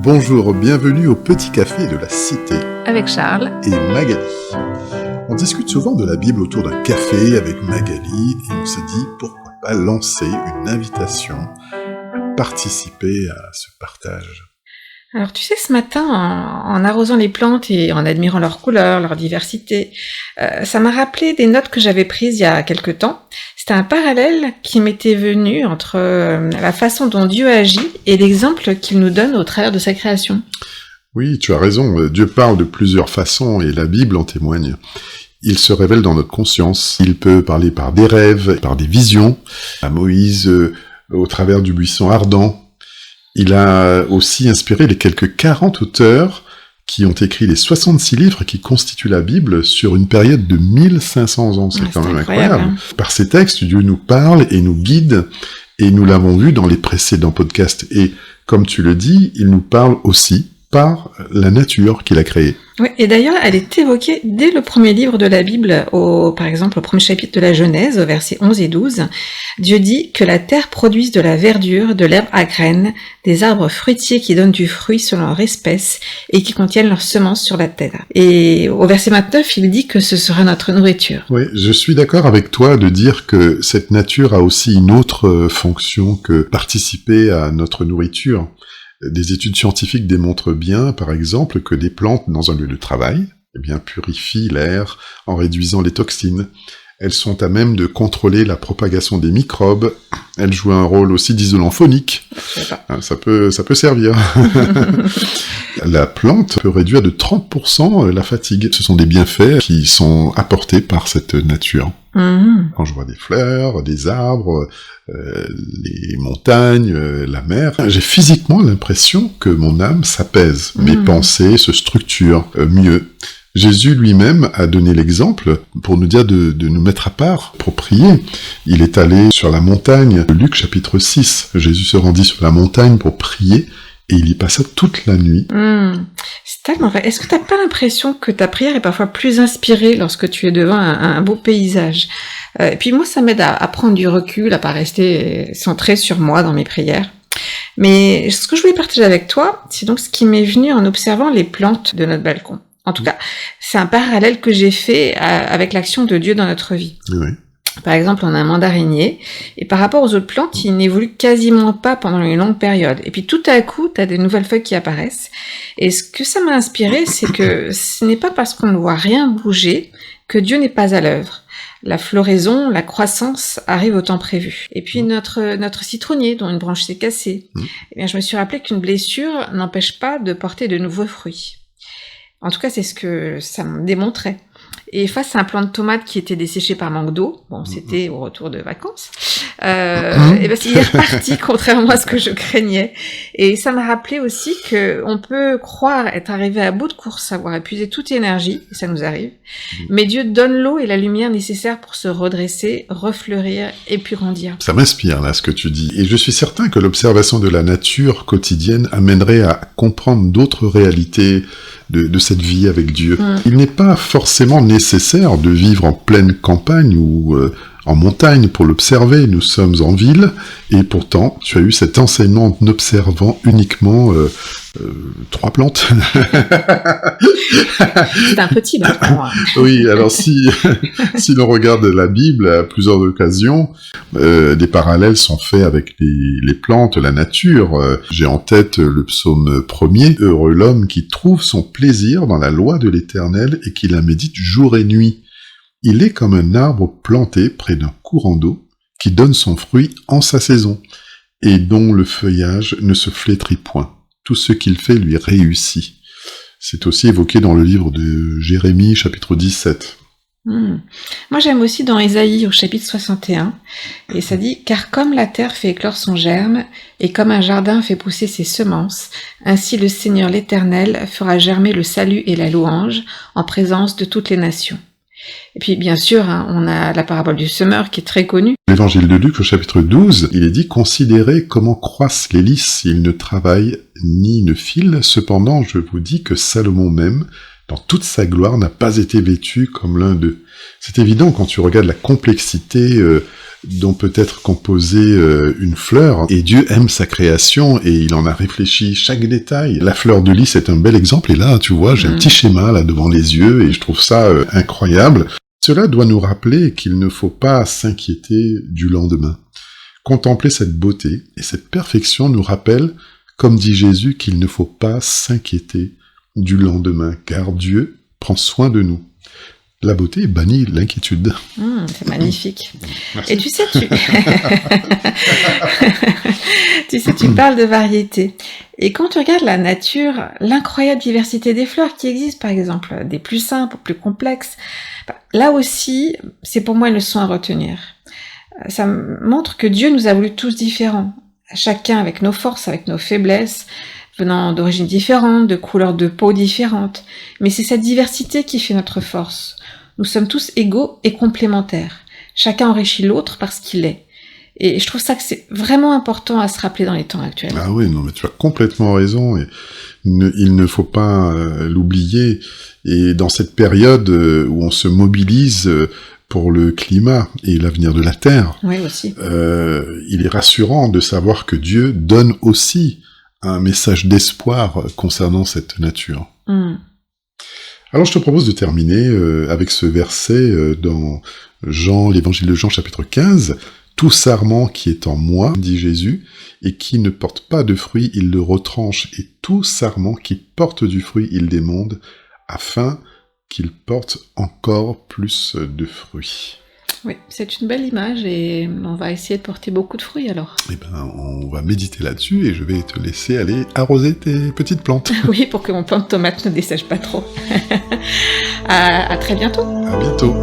Bonjour, bienvenue au Petit Café de la Cité. Avec Charles et Magali. On discute souvent de la Bible autour d'un café avec Magali et on s'est dit pourquoi pas lancer une invitation à participer à ce partage. Alors tu sais, ce matin, en arrosant les plantes et en admirant leurs couleurs, leur diversité, ça m'a rappelé des notes que j'avais prises il y a quelque temps. C'était un parallèle qui m'était venu entre la façon dont Dieu agit et l'exemple qu'il nous donne au travers de sa création. Oui, tu as raison, Dieu parle de plusieurs façons et la Bible en témoigne. Il se révèle dans notre conscience, il peut parler par des rêves, par des visions, à Moïse au travers du buisson ardent. Il a aussi inspiré les quelques 40 auteurs qui ont écrit les 66 livres qui constituent la Bible sur une période de 1500 ans. C'est quand même incroyable. Par ces textes, Dieu nous parle et nous guide, et nous l'avons vu dans les précédents podcasts. Et comme tu le dis, il nous parle aussi par la nature qu'il a créée. Oui, et d'ailleurs, elle est évoquée dès le premier livre de la Bible, par exemple, au premier chapitre de la Genèse, au versets 11 et 12. Dieu dit que la terre produise de la verdure, de l'herbe à graines, des arbres fruitiers qui donnent du fruit selon leur espèce et qui contiennent leurs semences sur la terre. Et au verset 29, il dit que ce sera notre nourriture. Oui, je suis d'accord avec toi de dire que cette nature a aussi une autre fonction que participer à notre nourriture. Des études scientifiques démontrent bien, par exemple, que des plantes dans un lieu de travail, purifient l'air en réduisant les toxines. Elles sont à même de contrôler la propagation des microbes. Elles jouent un rôle aussi d'isolant phonique. Ça peut servir. La plante peut réduire de 30% la fatigue. Ce sont des bienfaits qui sont apportés par cette nature. Quand je vois des fleurs, des arbres, les montagnes, la mer, j'ai physiquement l'impression que mon âme s'apaise. Mes pensées se structurent mieux. Jésus lui-même a donné l'exemple pour nous dire de nous mettre à part pour prier. Il est allé sur la montagne, Luc chapitre 6. Jésus se rendit sur la montagne pour prier et il y passa toute la nuit. C'est tellement vrai. Est-ce que tu n'as pas l'impression que ta prière est parfois plus inspirée lorsque tu es devant un beau paysage ? Et puis moi, ça m'aide à prendre du recul, à pas rester centré sur moi dans mes prières. Mais ce que je voulais partager avec toi, c'est donc ce qui m'est venu en observant les plantes de notre balcon. En tout cas, c'est un parallèle que j'ai fait avec l'action de Dieu dans notre vie. Oui. Par exemple, on a un mandarinier, et par rapport aux autres plantes, il n'évolue quasiment pas pendant une longue période. Et puis tout à coup, tu as des nouvelles feuilles qui apparaissent. Et ce que ça m'a inspiré, c'est que ce n'est pas parce qu'on ne voit rien bouger que Dieu n'est pas à l'œuvre. La floraison, la croissance arrive au temps prévu. Et puis notre citronnier, dont une branche s'est cassée, je me suis rappelé qu'une blessure n'empêche pas de porter de nouveaux fruits. En tout cas, c'est ce que ça me démontrait. Et face à un plant de tomates qui était desséché par manque d'eau, c'était au retour de vacances, il est reparti, contrairement à ce que je craignais. Et ça m'a rappelé aussi qu'on peut croire être arrivé à bout de course, avoir épuisé toute énergie, et ça nous arrive, mais Dieu donne l'eau et la lumière nécessaires pour se redresser, refleurir et puis grandir. Ça m'inspire, là, ce que tu dis. Et je suis certain que l'observation de la nature quotidienne amènerait à comprendre d'autres réalités de cette vie avec Dieu. Il n'est pas forcément nécessaire de vivre en pleine campagne ou en montagne pour l'observer. Nous sommes en ville et pourtant, tu as eu cet enseignement en observant uniquement 3 plantes. C'est un petit balcon. Oui, alors si l'on regarde la Bible à plusieurs occasions, des parallèles sont faits avec les plantes, la nature. J'ai en tête le psaume 1er, « Heureux l'homme qui trouve son plaisir dans la loi de l'Éternel et qui la médite jour et nuit. Il est comme un arbre planté près d'un courant d'eau qui donne son fruit en sa saison et dont le feuillage ne se flétrit point. Tout ce qu'il fait lui réussit. » C'est aussi évoqué dans le livre de Jérémie, chapitre 17. Moi, j'aime aussi dans Ésaïe, au chapitre 61, et ça dit « Car comme la terre fait éclore son germe, et comme un jardin fait pousser ses semences, ainsi le Seigneur l'Éternel fera germer le salut et la louange en présence de toutes les nations. » Et puis, bien sûr, on a la parabole du semeur qui est très connue. L'évangile de Luc, au chapitre 12, il est dit « Considérez comment croissent les lys, ils ne travaillent ni ne filent. Cependant, je vous dis que Salomon même, dans toute sa gloire, n'a pas été vêtu comme l'un d'eux. C'est évident quand tu regardes la complexité dont peut être composée une fleur, et Dieu aime sa création, et il en a réfléchi chaque détail. La fleur de lys est un bel exemple, et là, tu vois, j'ai un petit schéma là devant les yeux, et je trouve ça incroyable. Cela doit nous rappeler qu'il ne faut pas s'inquiéter du lendemain. Contempler cette beauté et cette perfection nous rappelle, comme dit Jésus, qu'il ne faut pas s'inquiéter du lendemain, car Dieu prend soin de nous. La beauté bannit l'inquiétude. C'est magnifique. Merci. Et tu sais, tu parles de variété. Et quand tu regardes la nature, l'incroyable diversité des fleurs qui existent, par exemple, des plus simples, plus complexes, là aussi, c'est pour moi une leçon à retenir. Ça montre que Dieu nous a voulu tous différents, chacun avec nos forces, avec nos faiblesses, venant d'origines différentes, de couleurs de peau différentes. Mais c'est cette diversité qui fait notre force. Nous sommes tous égaux et complémentaires. Chacun enrichit l'autre parce qu'il est. Et je trouve ça que c'est vraiment important à se rappeler dans les temps actuels. Ah oui, non, mais tu as complètement raison. Et il ne faut pas l'oublier. Et dans cette période où on se mobilise pour le climat et l'avenir de la Terre, oui, aussi. Il est rassurant de savoir que Dieu donne aussi un message d'espoir concernant cette nature. Alors je te propose de terminer avec ce verset dans l'évangile de Jean chapitre 15. « Tout sarment qui est en moi, dit Jésus, et qui ne porte pas de fruit, il le retranche, et tout sarment qui porte du fruit, il l'émonde, afin qu'il porte encore plus de fruits. » Oui, c'est une belle image et on va essayer de porter beaucoup de fruits alors. Eh ben, on va méditer là-dessus et je vais te laisser aller arroser tes petites plantes. Oui, pour que mon plant de tomate ne dessèche pas trop. À très bientôt. À bientôt.